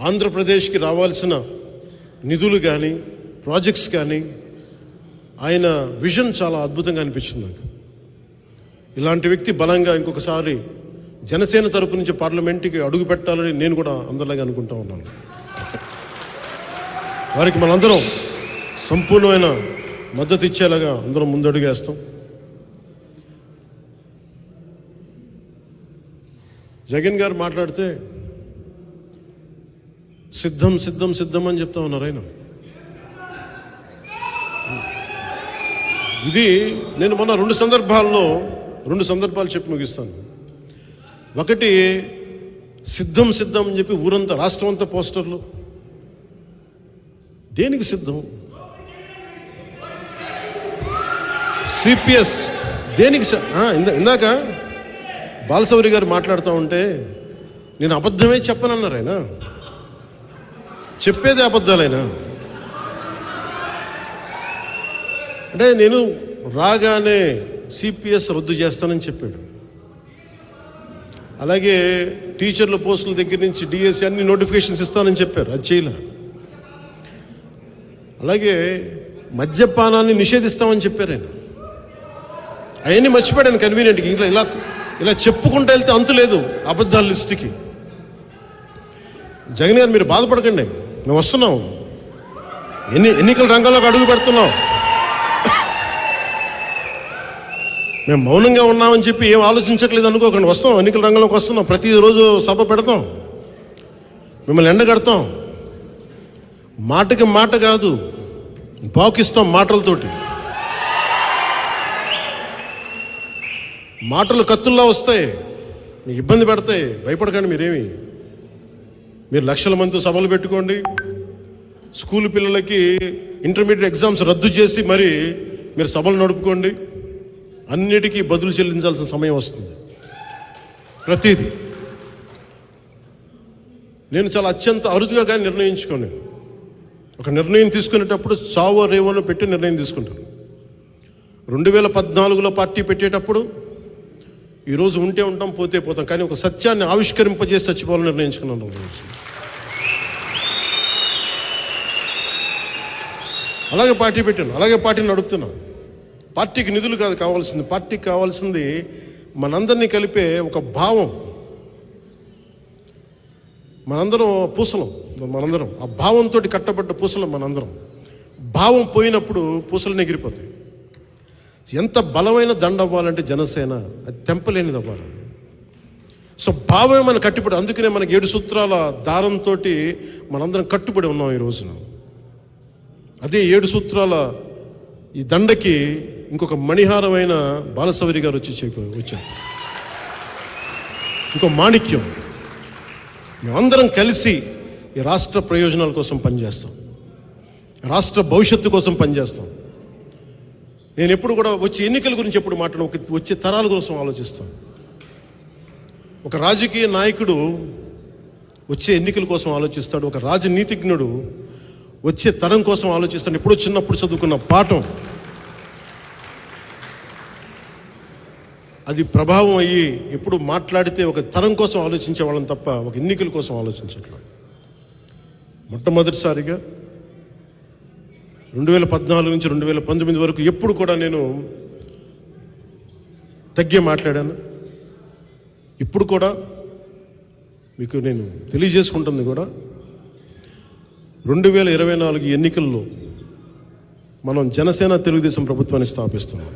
ఆంధ్రప్రదేశ్కి రావాల్సిన నిధులు కానీ ప్రాజెక్ట్స్ కానీ ఆయన విజన్ చాలా అద్భుతంగా అనిపించింది నాకు. ఇలాంటి వ్యక్తి బలంగా ఇంకొకసారి జనసేన తరపు నుంచి పార్లమెంట్కి అడుగు పెట్టాలని నేను కూడా అందరిలాగా అనుకుంటా ఉన్నాను. వారికి మనందరం సంపూర్ణమైన మద్దతు ఇచ్చేలాగా అందరం ముందడుగేస్తాం. జగన్ గారు మాట్లాడితే సిద్ధం సిద్ధం సిద్ధం అని చెప్తా ఉన్నారు ఆయన. ఇది నేను మొన్న రెండు సందర్భాలు చెప్పి ముగిస్తాను. ఒకటి, సిద్ధం సిద్ధం అని చెప్పి ఊరంతా రాష్ట్రం అంతా పోస్టర్లు. దేనికి సిద్ధం? సిపిఎస్ దేనికి? ఇందాక బాలశౌరి గారు మాట్లాడుతూ ఉంటే నేను అబద్ధమే చెప్పనన్నారు ఆయన. చెప్పేది అబద్ధాలైనా అంటే నేను రాగానే సిపిఎస్ రద్దు చేస్తానని చెప్పాడు. అలాగే టీచర్ల పోస్టుల దగ్గర నుంచి డిఎస్సి అన్ని నోటిఫికేషన్స్ ఇస్తానని చెప్పారు, అది చేయలే. అలాగే మద్యపానాన్ని నిషేధిస్తామని చెప్పారు ఆయన. అవన్నీ మర్చిపోయాను కన్వీనియంట్కి. ఇలా చెప్పుకుంటూ వెళ్తే అంతు లేదు అబద్ధాల లిస్టుకి. జగన్ గారు మీరు బాధపడకండి, మేము వస్తున్నాం, ఎన్నికల రంగంలోకి అడుగు పెడుతున్నాం. మేము మౌనంగా ఉన్నామని చెప్పి ఏం ఆలోచించట్లేదు అనుకోకండి. వస్తాం, ఎన్నికల రంగంలోకి వస్తున్నాం, ప్రతిరోజు సభ పెడతాం, మిమ్మల్ని ఎండగడతాం. మాటకి మాట కాదు, బాకిస్తాం మాటలతోటి. మాటలు కత్తుల్లా వస్తాయి, మీకు ఇబ్బంది పెడతాయి. భయపడకండి మీరు లక్షల మందితో సభలు పెట్టుకోండి. స్కూల్ పిల్లలకి ఇంటర్మీడియట్ ఎగ్జామ్స్ రద్దు చేసి మరి మీరు సభలు నడుపుకోండి. అన్నిటికీ బదులు చెల్లించాల్సిన సమయం వస్తుంది. ప్రతిదీ నేను చాలా అత్యంత అరుదుగా కానీ నిర్ణయించుకోండి. ఒక నిర్ణయం తీసుకునేటప్పుడు చావో రేవోనో పెట్టి నిర్ణయం తీసుకుంటాను. 2014లో పార్టీ పెట్టేటప్పుడు ఈరోజు ఉంటే ఉంటాం, పోతే పోతాం, కానీ ఒక సత్యాన్ని ఆవిష్కరింపజేసి చచ్చిపోవాలని నిర్ణయించుకున్నాను. అలాగే పార్టీ పెట్టాను, అలాగే పార్టీని నడుపుతున్నాను. పార్టీకి నిధులు కాదు కావాల్సింది, పార్టీకి కావాల్సింది మనందరినీ కలిపే ఒక భావం. మనందరం పూసలం, మనందరం ఆ భావంతో కట్టబడ్డ పూసలం మనందరం. భావం పోయినప్పుడు పూసలు ఎగిరిపోతాయి. ఎంత బలమైన దండ అవ్వాలంటే జనసేన అది తెంపలేనిది అవ్వాలి. సో భావమే మనం కట్టుబడి, అందుకనే మనకి 7 సూత్రాల దారంతో మనందరం కట్టుబడి ఉన్నాం ఈ రోజున. అదే 7 సూత్రాల ఈ దండకి ఇంకొక మణిహారమైన బాలశౌరి గారు వచ్చారు. ఇంకో మాణిక్యం. మేమందరం కలిసి ఈ రాష్ట్ర ప్రయోజనాల కోసం పనిచేస్తాం, రాష్ట్ర భవిష్యత్తు కోసం పనిచేస్తాం. నేను ఎప్పుడు కూడా వచ్చే ఎన్నికల గురించి ఎప్పుడు వచ్చే తరాల కోసం ఆలోచిస్తాను. ఒక రాజకీయ నాయకుడు వచ్చే ఎన్నికల కోసం ఆలోచిస్తాడు, ఒక రాజనీతిజ్ఞుడు వచ్చే తరం కోసం ఆలోచిస్తాడు. ఎప్పుడో చిన్నప్పుడు చదువుకున్న పాఠం అది ప్రభావం అయ్యి ఎప్పుడు మాట్లాడితే ఒక తరం కోసం ఆలోచించే వాళ్ళని తప్ప ఒక ఎన్నికల కోసం ఆలోచించట్లేదు. మొట్టమొదటిసారిగా 2014 నుంచి 2019 వరకు ఎప్పుడు కూడా నేను తగ్గే మాట్లాడాను. ఇప్పుడు కూడా మీకు నేను తెలియజేసుకుంటుంది కూడా 2024 ఎన్నికల్లో మనం జనసేన తెలుగుదేశం ప్రభుత్వాన్ని స్థాపిస్తున్నాం.